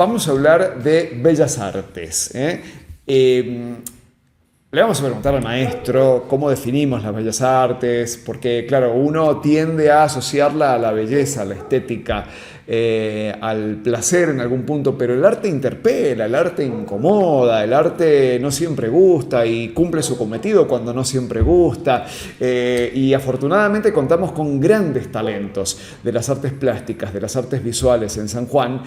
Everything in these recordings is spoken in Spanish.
vamos a hablar de bellas artes. Le vamos a preguntar al maestro cómo definimos las bellas artes, porque claro, uno tiende a asociarla a la belleza, a la estética, al placer en algún punto, pero el arte interpela, el arte incomoda, el arte no siempre gusta y cumple su cometido cuando no siempre gusta. Y afortunadamente contamos con grandes talentos de las artes plásticas, de las artes visuales en San Juan.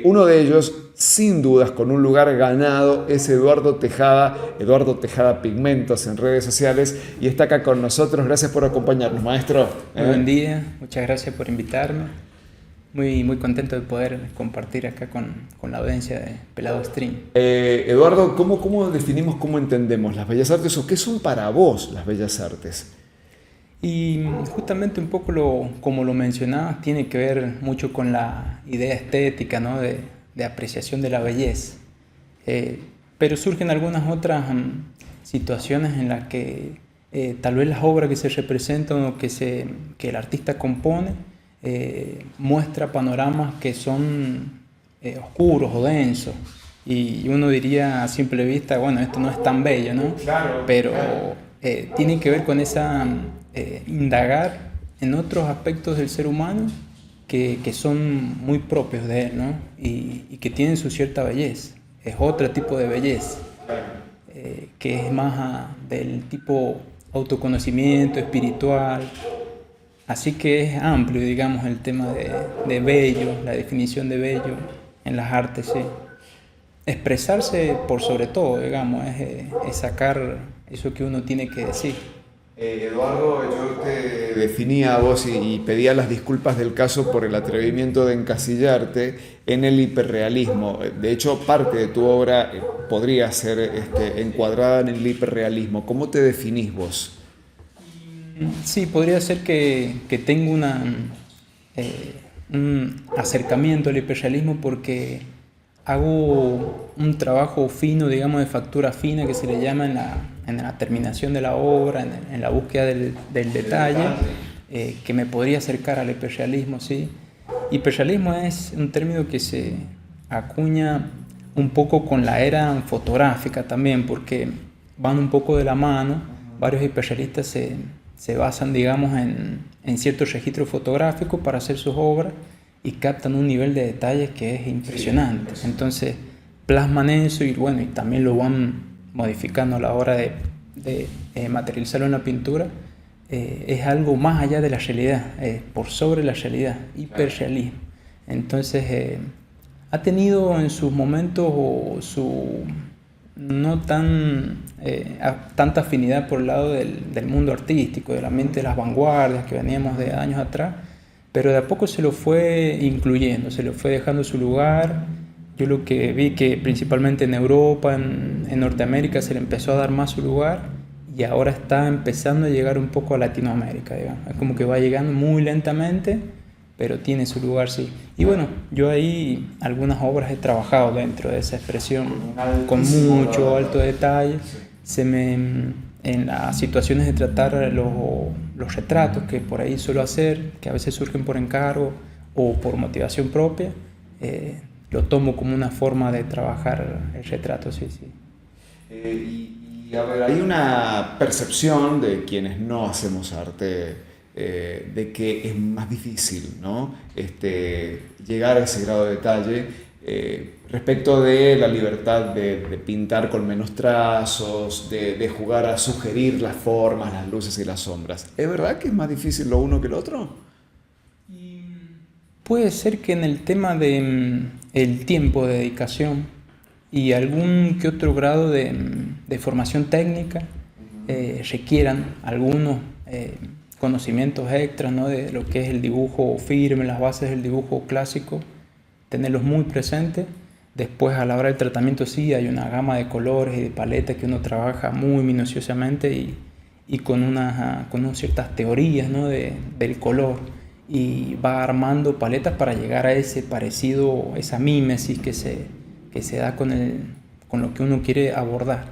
Uno de ellos, sin dudas, con un lugar ganado, es Eduardo Tejada Pigmentos en redes sociales, y está acá con nosotros. Gracias por acompañarnos, maestro. Muy buen día, muchas gracias por invitarme. Muy contento de poder compartir acá con la audiencia de Pelado Stream. Eduardo, ¿cómo definimos, cómo entendemos las bellas artes, o qué son para vos las bellas artes? Y justamente un poco como lo mencionabas, tiene que ver mucho con la idea estética, ¿no? de apreciación de la belleza. Pero surgen algunas otras situaciones en las que tal vez las obras que se representan o que el artista compone muestra panoramas que son oscuros o densos, y uno diría a simple vista, bueno, esto no es tan bello, ¿no? Claro, pero claro. Tiene que ver con esa indagar en otros aspectos del ser humano que son muy propios de él, ¿no? Y que tienen su cierta belleza. Es otro tipo de belleza, que es más del tipo autoconocimiento espiritual. Así que es amplio, digamos, el tema de bello, la definición de bello en las artes, sí. Expresarse por sobre todo, digamos, es sacar eso que uno tiene que decir. Eduardo, yo te definía a vos y pedía las disculpas del caso por el atrevimiento de encasillarte en el hiperrealismo. De hecho, parte de tu obra podría ser encuadrada en el hiperrealismo. ¿Cómo te definís vos? Sí, podría ser que tengo un acercamiento al hiperrealismo porque hago un trabajo fino, digamos, de factura fina, que se le llama en la terminación de la obra, en la búsqueda del detalle, que me podría acercar al hiperrealismo, ¿sí? Hiperrealismo es un término que se acuña un poco con la era fotográfica también, porque van un poco de la mano. Varios hiperrealistas se basan, digamos, en ciertos registros fotográficos para hacer sus obras y captan un nivel de detalles que es impresionante. Entonces plasman eso y bueno, y también lo van modificando a la hora de materializarlo en la pintura. Es algo más allá de la realidad, por sobre la realidad, hiperrealismo. Entonces ha tenido en sus momentos no tanta afinidad por el lado del mundo artístico, del ambiente de las vanguardias que veníamos de años atrás, pero de a poco se lo fue incluyendo, se lo fue dejando su lugar. Yo lo que vi que principalmente en Europa, en Norteamérica, se le empezó a dar más su lugar, y ahora está empezando a llegar un poco a Latinoamérica, digamos. Es como que va llegando muy lentamente, pero tiene su lugar, sí. Y bueno, yo ahí algunas obras he trabajado dentro de esa expresión con mucho alto detalle. En las situaciones de tratar los retratos que por ahí suelo hacer, que a veces surgen por encargo o por motivación propia, lo tomo como una forma de trabajar el retrato, sí, sí. Y a ver, hay una percepción de quienes no hacemos arte, de que es más difícil, ¿no? Llegar a ese grado de detalle respecto de la libertad de pintar con menos trazos, de jugar a sugerir las formas, las luces y las sombras. ¿Es verdad que es más difícil lo uno que lo otro? Puede ser que en el tema el tiempo de dedicación y algún que otro grado de formación técnica requieran algunos conocimientos extras, ¿no? De lo que es el dibujo firme, las bases del dibujo clásico, tenerlos muy presentes. Después, a la hora del tratamiento, sí hay una gama de colores y de paletas que uno trabaja muy minuciosamente y con ciertas teorías, ¿no? del color, y va armando paletas para llegar a ese parecido, esa mímesis que se da con lo que uno quiere abordar.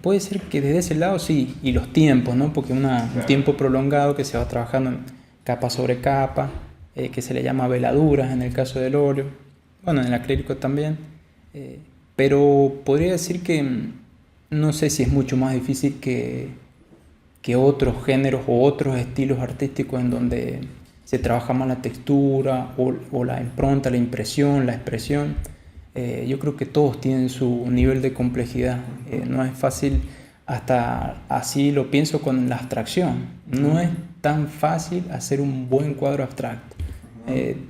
Puede ser que desde ese lado sí, y los tiempos, ¿no? Porque un tiempo prolongado que se va trabajando en capa sobre capa, que se le llama veladuras en el caso del óleo. bueno, en el acrílico también, pero podría decir que no sé si es mucho más difícil que otros géneros o otros estilos artísticos en donde se trabaja más la textura o la impronta, la impresión, la expresión. Yo creo que todos tienen su nivel de complejidad. No es fácil, hasta así lo pienso con la abstracción. No es tan fácil hacer un buen cuadro abstracto.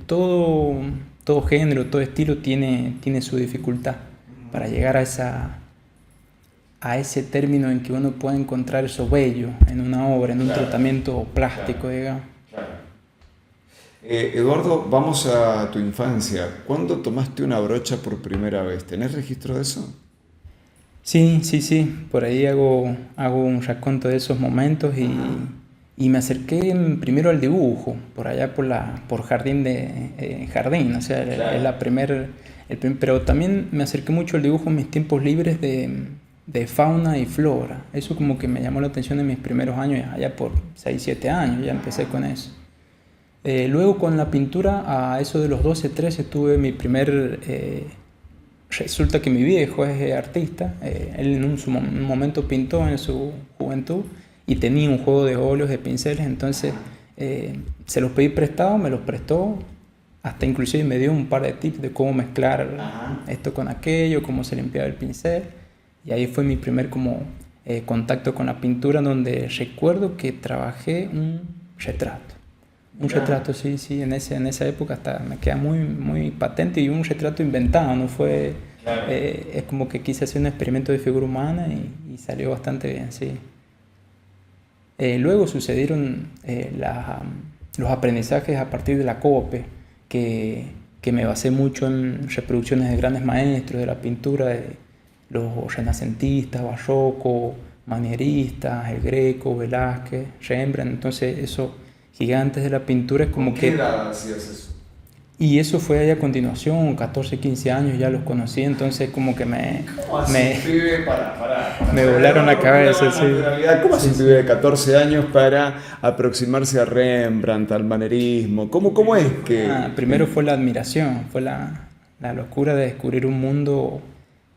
Todo género, todo estilo tiene su dificultad para llegar a ese término en que uno puede encontrar eso bello en una obra, en un tratamiento plástico, digamos. Eduardo, vamos a tu infancia. ¿Cuándo tomaste una brocha por primera vez? ¿Tenés registro de eso? Sí, sí, sí. Por ahí hago un raconto de esos momentos y me acerqué primero al dibujo, por allá por jardín, o sea, es la pero también me acerqué mucho al dibujo en mis tiempos libres de fauna y flora. Eso como que me llamó la atención en mis primeros años, allá por 6, 7 años, ya empecé con eso. Luego con la pintura, a eso de los 12, 13, tuve mi primer... resulta que mi viejo es artista, él en un momento pintó en su juventud y tenía un juego de óleos, de pinceles, entonces se los pedí prestados, me los prestó, hasta inclusive me dio un par de tips de cómo mezclar esto con aquello, cómo se limpiaba el pincel, y ahí fue mi primer como contacto con la pintura, donde recuerdo que trabajé un retrato. Un retrato, sí, sí, en esa época hasta me queda muy, muy patente, y un retrato inventado, no fue... Claro. Es como que quise hacer un experimento de figura humana y salió bastante bien, sí. Luego sucedieron los aprendizajes a partir de la COPE, que me basé mucho en reproducciones de grandes maestros de la pintura, de los renacentistas, barroco, manieristas, el Greco, Velázquez, Rembrandt, entonces eso... gigantes de la pintura, es como que... ¿Qué edad hacías eso? Y eso fue ahí a continuación, 14, 15 años ya los conocí, entonces como que me volaron la cabeza, sí. ¿Cómo hace un pibe de 14 años para aproximarse a Rembrandt, al manierismo? ¿Cómo es que...? Primero fue la admiración, fue la locura de descubrir un mundo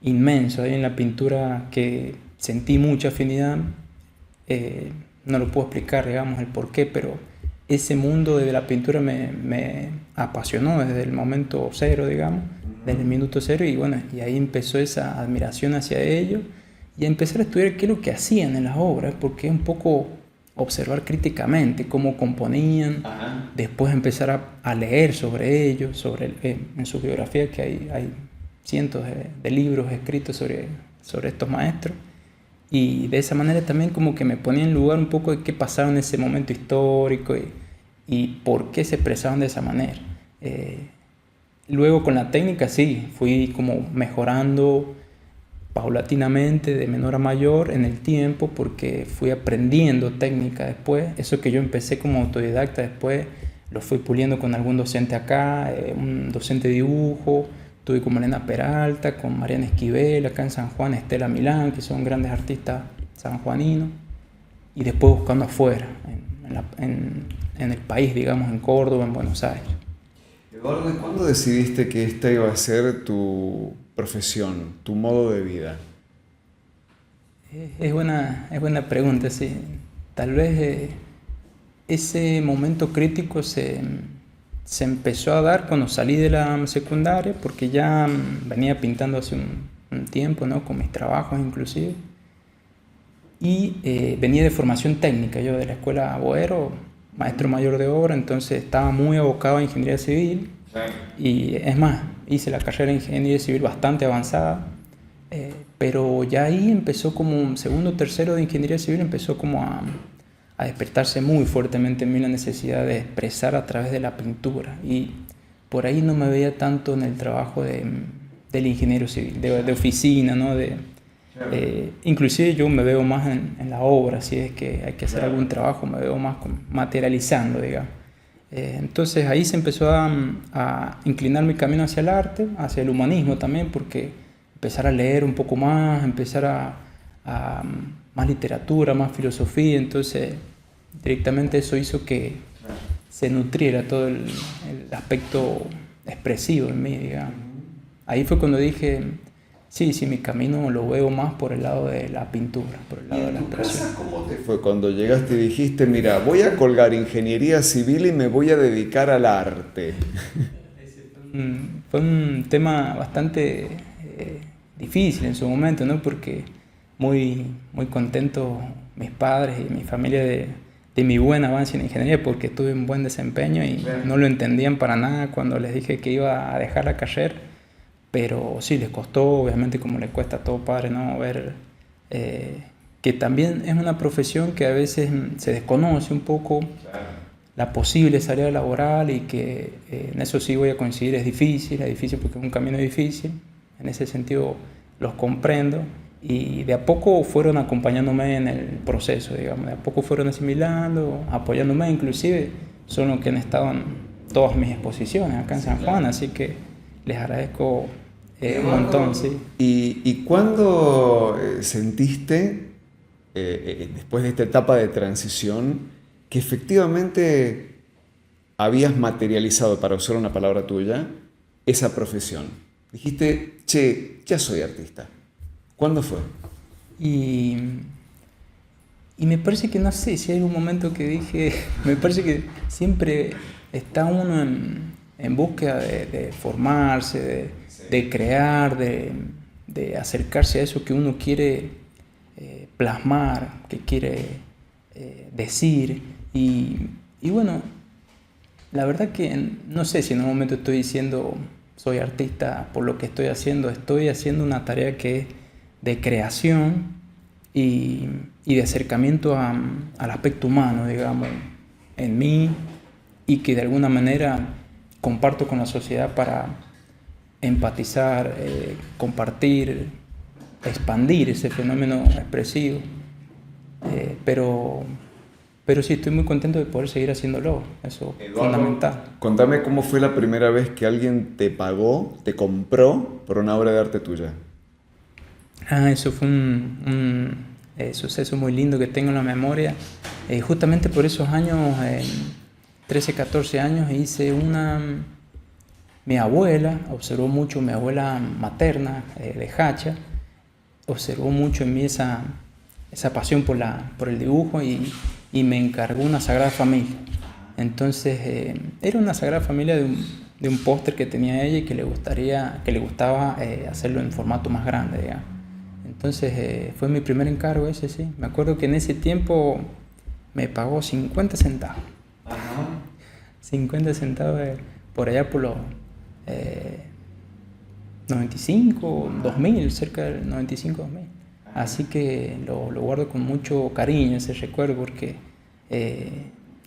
inmenso ahí en la pintura, que sentí mucha afinidad, no lo puedo explicar, digamos, el porqué, pero... ese mundo de la pintura me apasionó desde el momento cero, digamos, desde el minuto cero, y bueno, y ahí empezó esa admiración hacia ellos, y a empezar a estudiar qué es lo que hacían en las obras, porque es un poco observar críticamente cómo componían, después empezar a leer sobre ellos, en su biografía, que hay cientos de libros escritos sobre estos maestros, y de esa manera también como que me ponía en lugar un poco de qué pasaba en ese momento histórico y por qué se expresaban de esa manera. Luego con la técnica sí, fui como mejorando paulatinamente, de menor a mayor en el tiempo, porque fui aprendiendo técnica después. Eso que yo empecé como autodidacta, después lo fui puliendo con algún docente acá, un docente de dibujo. Estuve con Malena Peralta, con Mariana Esquivel, acá en San Juan, Estela Milán, que son grandes artistas sanjuaninos, y después buscando afuera, en el país, digamos, en Córdoba, en Buenos Aires. Eduardo, ¿cuándo decidiste que esta iba a ser tu profesión, tu modo de vida? Es buena pregunta, sí. Tal vez ese momento crítico se empezó a dar cuando salí de la secundaria, porque ya venía pintando hace un tiempo, ¿no? Con mis trabajos inclusive, y venía de formación técnica, yo de la escuela Boero, maestro mayor de obra, entonces estaba muy abocado a ingeniería civil, y es más, hice la carrera de ingeniería civil bastante avanzada, pero ya ahí empezó como un segundo, tercero de ingeniería civil, empezó como a despertarse muy fuertemente en mí la necesidad de expresar a través de la pintura, y por ahí no me veía tanto en el trabajo del ingeniero civil, de oficina, ¿no? Inclusive yo me veo más en la obra, si es que hay que hacer algún trabajo, me veo más materializando, digamos. Entonces ahí se empezó a inclinar mi camino hacia el arte, hacia el humanismo también, porque empezar a leer un poco más, empezar a más literatura, más filosofía, entonces directamente eso hizo que se nutriera todo el aspecto expresivo en mí, digamos. ahí fue cuando dije, sí, sí, mi camino lo veo más por el lado de la pintura, por el lado de la expresión. ¿Cómo te fue cuando llegaste y dijiste, mira, voy a colgar ingeniería civil y me voy a dedicar al arte? Fue un tema bastante difícil en su momento, ¿no? Porque muy, muy contento mis padres y mi familia de mi buen avance en ingeniería, porque tuve un buen desempeño y no lo entendían para nada cuando les dije que iba a dejar la carrera, pero sí, les costó, obviamente como le cuesta a todo padre, ¿no? Ver que también es una profesión que a veces se desconoce un poco la posible salida laboral y que en eso sí voy a coincidir, es difícil porque es un camino difícil, en ese sentido los comprendo y de a poco fueron acompañándome en el proceso, digamos, de a poco fueron asimilando, apoyándome, inclusive son los que han estado en todas mis exposiciones acá en San Juan, así que les agradezco un montón, sí. ¿Y cuándo sentiste, después de esta etapa de transición, que efectivamente habías materializado, para usar una palabra tuya, esa profesión? Dijiste, che, ya soy artista. ¿Cuándo fue? Y me parece que, no sé, si hay un momento que dije, me parece que siempre está uno en búsqueda de formarse, de crear, de acercarse a eso que uno quiere plasmar, que quiere decir. Y bueno, la verdad que no sé si en un momento estoy diciendo soy artista por lo que estoy haciendo una tarea que es de creación y de acercamiento al aspecto humano, digamos, en mí, y que de alguna manera comparto con la sociedad para empatizar, compartir, expandir ese fenómeno expresivo. Pero sí, estoy muy contento de poder seguir haciéndolo, eso es fundamental. Contame cómo fue la primera vez que alguien te pagó, te compró por una obra de arte tuya. Eso fue un suceso muy lindo que tengo en la memoria. Justamente por esos años, 13, 14 años, hice mi abuela observó mucho, mi abuela materna de Hacha, observó mucho en mí esa pasión por el dibujo y me encargó una Sagrada Familia. Entonces, era una Sagrada Familia de un póster que tenía ella y que le gustaba hacerlo en formato más grande, digamos. Entonces, fue mi primer encargo ese, sí. Me acuerdo que en ese tiempo me pagó 50 centavos. Ajá. 50 centavos por allá por los 95, 2000, cerca del 95, 2000. Así que lo guardo con mucho cariño ese recuerdo porque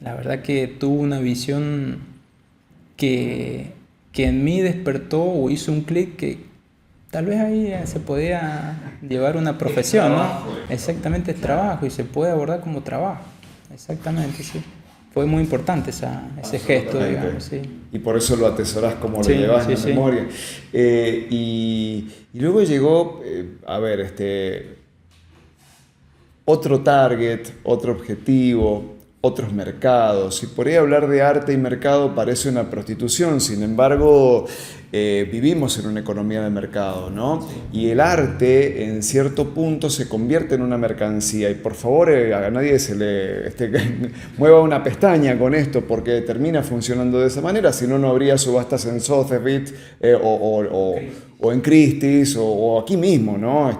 la verdad que tuvo una visión que en mí despertó o hizo un clic que tal vez ahí se podía llevar una profesión, ¿no? Exactamente, es trabajo y se puede abordar como trabajo. Exactamente, sí. Fue muy importante ese gesto, digamos, sí. Y por eso lo atesorás como lo llevas en la memoria. Y luego llegó, otro target, otro objetivo, otros mercados. Y por ahí hablar de arte y mercado parece una prostitución, sin embargo, vivimos en una economía de mercado, ¿no? Sí. Y el arte, en cierto punto, se convierte en una mercancía. Y por favor, a nadie se le mueva una pestaña con esto, porque termina funcionando de esa manera. Si no, no habría subastas en Sotheby's o en Christie's o aquí mismo, ¿no?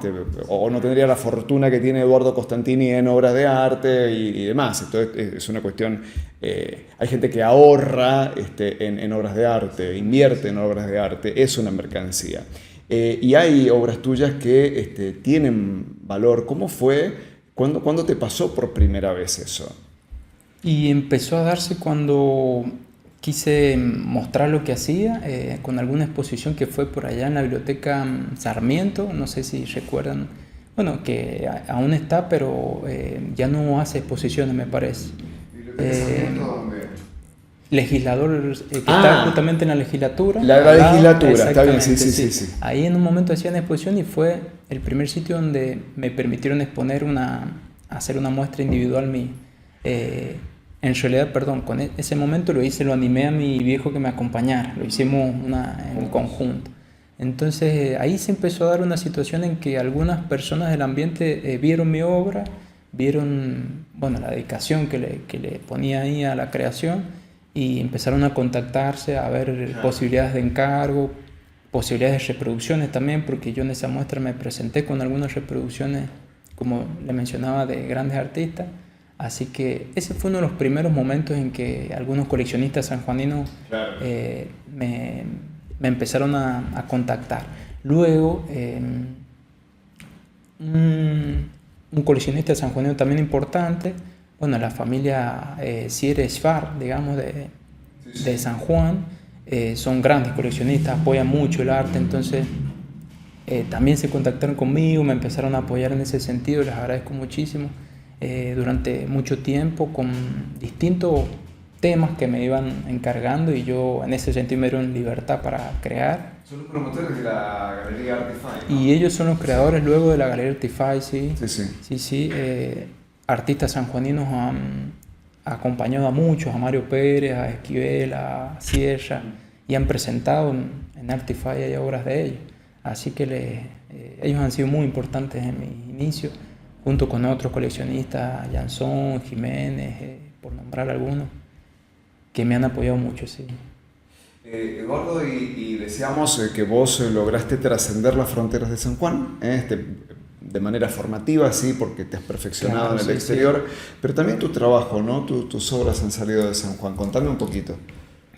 O no tendría la fortuna que tiene Eduardo Costantini en obras de arte y demás. Esto es una cuestión... hay gente que ahorra en obras de arte, invierte en obras de arte, es una mercancía. Y hay obras tuyas que tienen valor. ¿Cómo fue? ¿Cuándo te pasó por primera vez eso? Y empezó a darse cuando quise mostrar lo que hacía con alguna exposición que fue por allá en la Biblioteca Sarmiento, no sé si recuerdan, bueno, que aún está, pero ya no hace exposiciones, me parece. Legislador, que está justamente en la legislatura. La legislatura, está bien, sí. Ahí en un momento hacían exposición y fue el primer sitio donde me permitieron hacer una muestra individual mía. En realidad, con ese momento lo animé a mi viejo que me acompañara, lo hicimos en conjunto. Entonces ahí se empezó a dar una situación en que algunas personas del ambiente vieron mi obra, vieron, bueno, la dedicación que le ponía ahí a la creación y empezaron a contactarse, a ver posibilidades de encargo, posibilidades de reproducciones también, porque yo en esa muestra me presenté con algunas reproducciones, como le mencionaba, de grandes artistas. Así que ese fue uno de los primeros momentos en que algunos coleccionistas sanjuaninos me empezaron a contactar. Luego, un coleccionista sanjuanino también importante, bueno, la familia Siere Schwarz, digamos, de San Juan, son grandes coleccionistas, apoyan mucho el arte, entonces también se contactaron conmigo, me empezaron a apoyar en ese sentido, les agradezco muchísimo. Durante mucho tiempo con distintos temas que me iban encargando y yo en ese sentido me dieron libertad para crear. Son los promotores de la Galería Artify, ¿no? Y ellos son los creadores luego de la Galería Artify, sí. Sí. Artistas sanjuaninos han acompañado a muchos, a Mario Pérez, a Esquivel, a Sierra, y han presentado en Artify, hay obras de ellos. Así que ellos han sido muy importantes en mi inicio, junto con otros coleccionistas, Jansón, Jiménez, por nombrar algunos, que me han apoyado mucho, sí. Eduardo, y deseamos que vos lograste trascender las fronteras de San Juan, de manera formativa, sí, porque te has perfeccionado, claro, en el exterior, sí. Pero también tu trabajo, ¿no? Tus obras han salido de San Juan. Contame un poquito.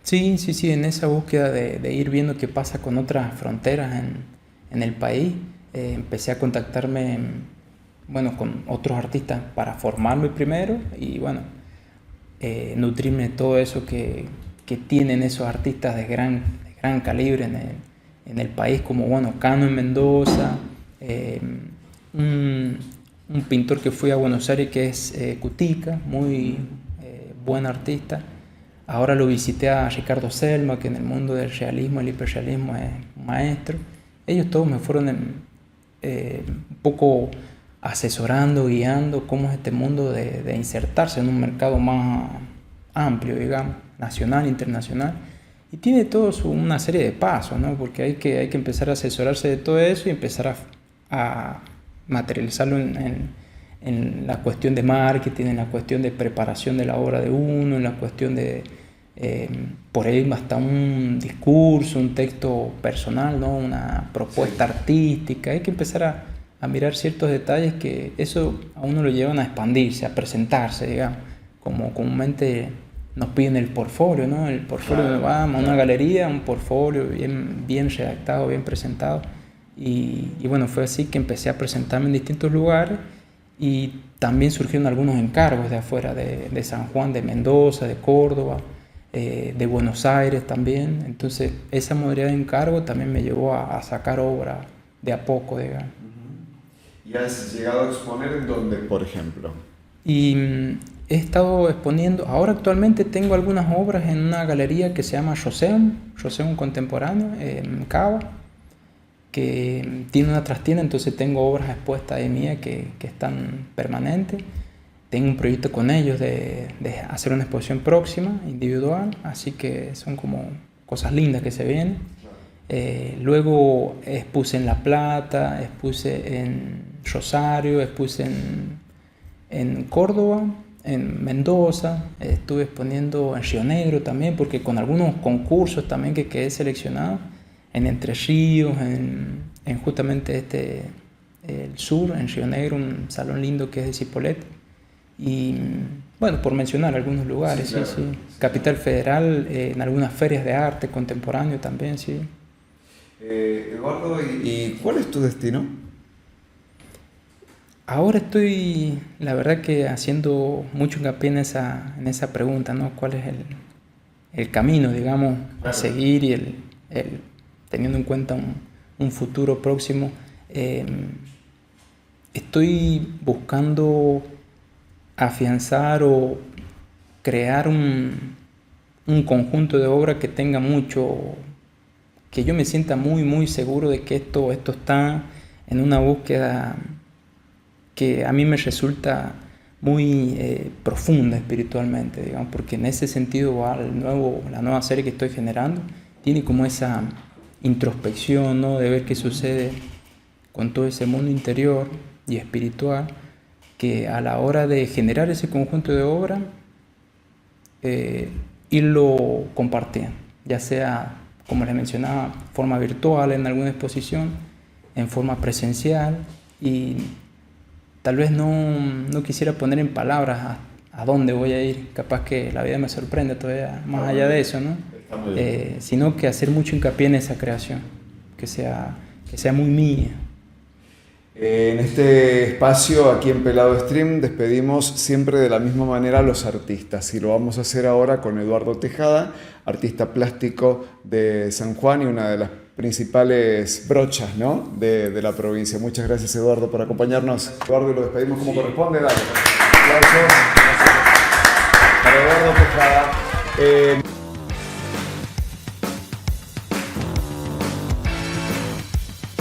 Sí, en esa búsqueda de ir viendo qué pasa con otras fronteras en el país, empecé a contactarme, bueno, con otros artistas para formarme primero y, bueno, nutrirme de todo eso que tienen esos artistas de gran calibre en el país, como, bueno, Cano en Mendoza, un pintor que fui a Buenos Aires que es Cutica, muy buen artista. Ahora lo visité a Ricardo Selma, que en el mundo del realismo, el hiperrealismo, es un maestro. Ellos todos me fueron un poco asesorando, guiando cómo es este mundo de insertarse en un mercado más amplio, digamos, nacional, internacional. Y tiene todo una serie de pasos, ¿no? Porque hay que empezar a asesorarse de todo eso y empezar a materializarlo en la cuestión de marketing, en la cuestión de preparación de la obra de uno, en la cuestión de, por ahí hasta un discurso, un texto personal, ¿no? Una propuesta artística. Hay que empezar a mirar ciertos detalles que eso a uno lo llevan a expandirse, a presentarse, digamos, como comúnmente nos piden el portfolio, ¿no? El portfolio, claro, vamos a una galería, un portfolio bien redactado, bien presentado. Y bueno, fue así que empecé a presentarme en distintos lugares y también surgieron algunos encargos de afuera, de San Juan, de Mendoza, de Córdoba, de Buenos Aires también. Entonces esa modalidad de encargo también me llevó a sacar obra de a poco, digamos. ¿Y has llegado a exponer en dónde, por ejemplo? Y he estado exponiendo, ahora actualmente tengo algunas obras en una galería que se llama Roseum Contemporáneo, en Cava, que tiene una trastienda, entonces tengo obras expuestas de mías que están permanentes. Tengo un proyecto con ellos de hacer una exposición próxima, individual, así que son como cosas lindas que se vienen. Luego expuse en La Plata, expuse en Rosario, expuse en Córdoba, en Mendoza, estuve exponiendo en Río Negro también, porque con algunos concursos también que quedé seleccionado, en Entre Ríos, en justamente el sur, en Río Negro, un salón lindo que es de Cipolletti. Y bueno, por mencionar algunos lugares, sí, claro. Sí. Capital Federal, en algunas ferias de arte contemporáneo también, sí. Eduardo, ¿y cuál es tu destino? Ahora estoy, la verdad que haciendo mucho hincapié en esa pregunta, ¿no? ¿Cuál es el camino, digamos, claro, a seguir y el teniendo en cuenta un futuro próximo? Estoy buscando afianzar o crear un conjunto de obras que tenga mucho, que yo me sienta muy seguro de que esto está en una búsqueda que a mí me resulta muy profunda espiritualmente, digamos, porque en ese sentido la nueva serie que estoy generando tiene como esa introspección, ¿no? De ver qué sucede con todo ese mundo interior y espiritual, que a la hora de generar ese conjunto de obra, irlo compartiendo, ya sea, como les mencionaba, forma virtual en alguna exposición, en forma presencial, y tal vez no quisiera poner en palabras a dónde voy a ir, capaz que la vida me sorprende todavía más allá de eso, ¿no? Sino que hacer mucho hincapié en esa creación, que sea muy mía. En este espacio, aquí en Pelado Stream, despedimos siempre de la misma manera a los artistas y lo vamos a hacer ahora con Eduardo Tejada, artista plástico de San Juan y una de las principales brochas, ¿no? de la provincia. Muchas gracias, Eduardo, por acompañarnos. Eduardo, y lo despedimos como corresponde. Dale. Aplausos. Para Eduardo Tejada.